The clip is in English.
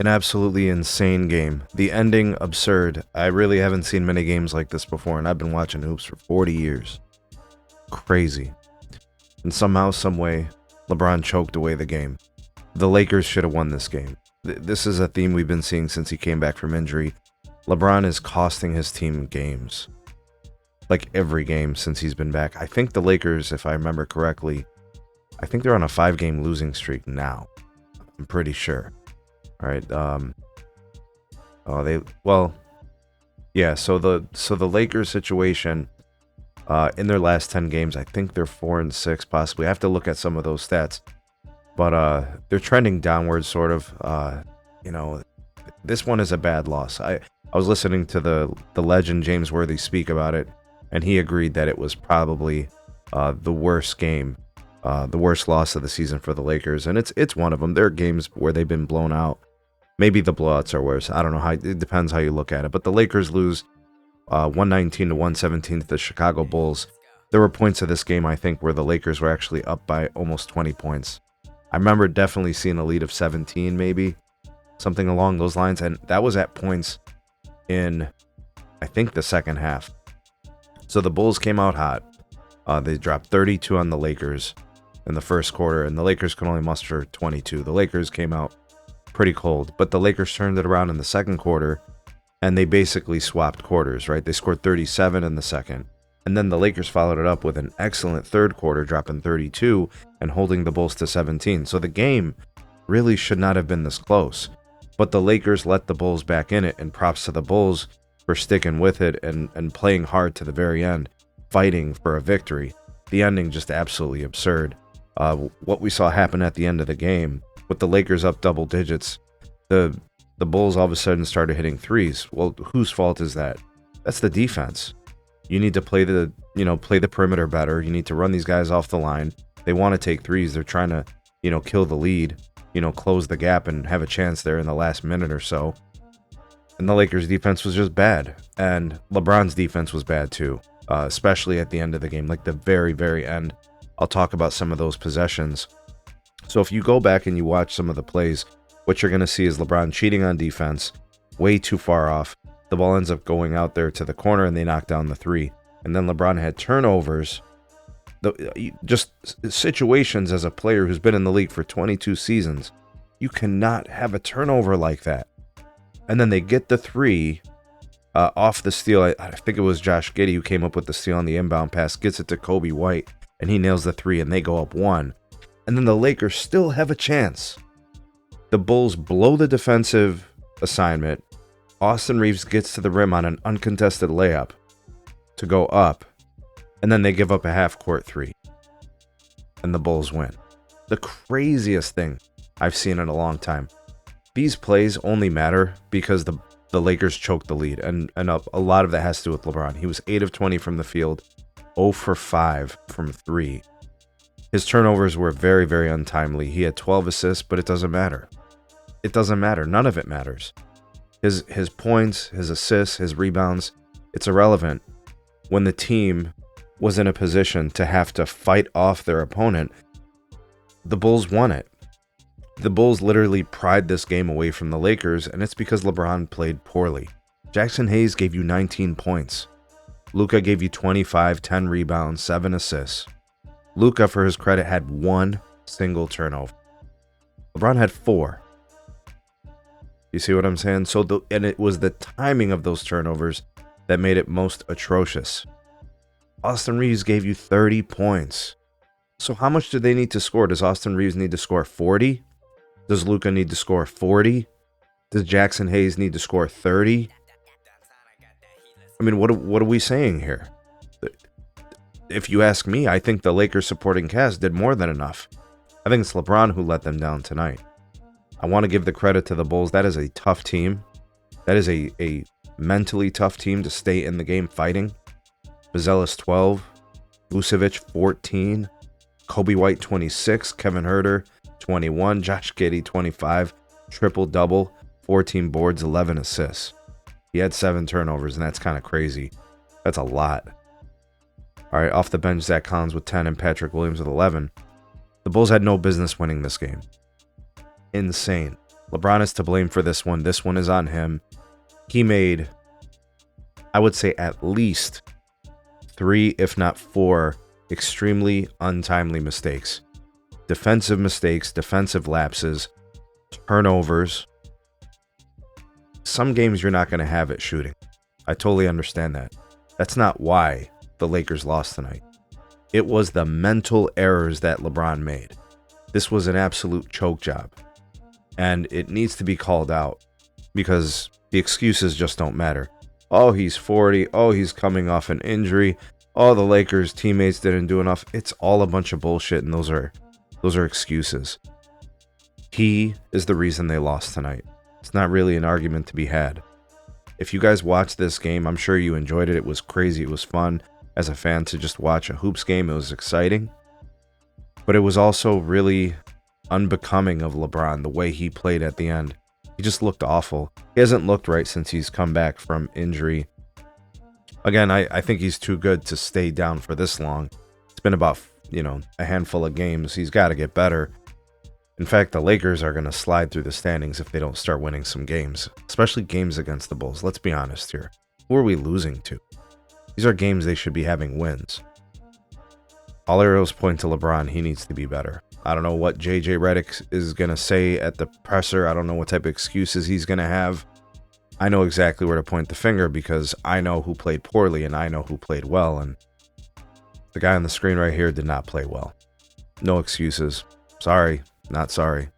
An absolutely insane game. The ending, absurd. I really haven't seen many games like this before, and I've been watching hoops for 40 years. Crazy. And somehow, someway, LeBron choked away the game. The Lakers should have won this game. This is a theme we've been seeing since he came back from injury. LeBron is costing his team games. Like every game since he's been back. I think the Lakers, if I remember correctly, I think they're on a 5-game losing streak now. I'm pretty sure. All right. So the Lakers situation, in their last 10 games, I think they're 4-6 possibly. I have to look at some of those stats, but they're trending downwards sort of. This one is a bad loss. I was listening to the legend James Worthy speak about it, and he agreed that it was probably the worst game, the worst loss of the season for the Lakers, and it's one of them. There are games where they've been blown out. Maybe the blowouts are worse. I don't know how. It depends how you look at it. But the Lakers lose 119 to 117 to the Chicago Bulls. There were points of this game, I think, where the Lakers were actually up by almost 20 points. I remember definitely seeing a lead of 17, maybe something along those lines, and that was at points in, I think, the second half. So the Bulls came out hot. They dropped 32 on the Lakers in the first quarter, and the Lakers could only muster 22. The Lakers came out pretty cold, but the Lakers turned it around in the second quarter, and they basically swapped quarters, right? They scored 37 in the second, and then the Lakers followed it up with an excellent third quarter, dropping 32 and holding the Bulls to 17. So the game really should not have been this close, but the Lakers let the Bulls back in it, and props to the Bulls for sticking with it and playing hard to the very end, fighting for a victory. The ending just absolutely absurd. What we saw happen at the end of the game, with the Lakers up double digits, the Bulls all of a sudden started hitting threes. Well, whose fault is that? That's the defense. You need to play the perimeter better. You need to run these guys off the line. They want to take threes. They're trying to, kill the lead, close the gap and have a chance there in the last minute or so. And the Lakers defense was just bad. And LeBron's defense was bad too, especially at the end of the game, like the very, very end. I'll talk about some of those possessions. So if you go back and you watch some of the plays, what you're going to see is LeBron cheating on defense, way too far off. The ball ends up going out there to the corner, and they knock down the three. And then LeBron had turnovers. Just situations as a player who's been in the league for 22 seasons. You cannot have a turnover like that. And then they get the three off the steal. I think it was Josh Giddey who came up with the steal on the inbound pass, gets it to Kobe White, and he nails the three, and they go up one. And then the Lakers still have a chance. The Bulls blow the defensive assignment. Austin Reeves gets to the rim on an uncontested layup to go up. And then they give up a half-court three. And the Bulls win. The craziest thing I've seen in a long time. These plays only matter because the Lakers choked the lead. And a lot of that has to do with LeBron. He was 8 of 20 from the field, 0 for 5 from 3. His turnovers were very, very untimely. He had 12 assists, but it doesn't matter. It doesn't matter. None of it matters. His points, his assists, his rebounds, it's irrelevant. When the team was in a position to have to fight off their opponent, the Bulls won it. The Bulls literally pried this game away from the Lakers, and it's because LeBron played poorly. Jackson Hayes gave you 19 points. Luka gave you 25, 10 rebounds, 7 assists. Luka, for his credit, had 1 single turnover. LeBron had 4. You see what I'm saying? And it was the timing of those turnovers that made it most atrocious. Austin Reeves gave you 30 points. So how much do they need to score? Does Austin Reeves need to score 40? Does Luka need to score 40? Does Jackson Hayes need to score 30? I mean, what are we saying here? If you ask me, I think the Lakers supporting cast did more than enough. I think it's LeBron who let them down tonight. I want to give the credit to the Bulls. That is a tough team. That is a mentally tough team to stay in the game fighting. Buzelis 12, Vucevic 14, Kobe White 26, Kevin Huerter 21, Josh Giddey 25, triple-double, 14 boards, 11 assists. He had 7 turnovers, and that's kind of crazy. That's a lot. All right, off the bench, Zach Collins with 10 and Patrick Williams with 11. The Bulls had no business winning this game. Insane. LeBron is to blame for this one. This one is on him. He made, I would say, at least 3, if not 4, extremely untimely mistakes. Defensive mistakes, defensive lapses, turnovers. Some games you're not going to have it shooting. I totally understand that. That's not why the Lakers lost tonight. It was the mental errors that LeBron made. This was an absolute choke job. And it needs to be called out because the excuses just don't matter. Oh, he's 40. Oh, he's coming off an injury. Oh, the Lakers teammates didn't do enough. It's all a bunch of bullshit, and those are excuses. He is the reason they lost tonight. It's not really an argument to be had. If you guys watched this game, I'm sure you enjoyed it. It was crazy. It was fun as a fan to just watch a hoops game. It was exciting. But it was also really unbecoming of LeBron, the way he played at the end. He just looked awful. He hasn't looked right since he's come back from injury. Again, I think he's too good to stay down for this long. It's been about, a handful of games. He's got to get better. In fact, the Lakers are going to slide through the standings if they don't start winning some games, especially games against the Bulls. Let's be honest here. Who are we losing to? These are games they should be having wins. All arrows point to LeBron. He needs to be better. I don't know what JJ Redick is going to say at the presser. I don't know what type of excuses he's going to have. I know exactly where to point the finger because I know who played poorly and I know who played well. And the guy on the screen right here did not play well. No excuses. Sorry, not sorry.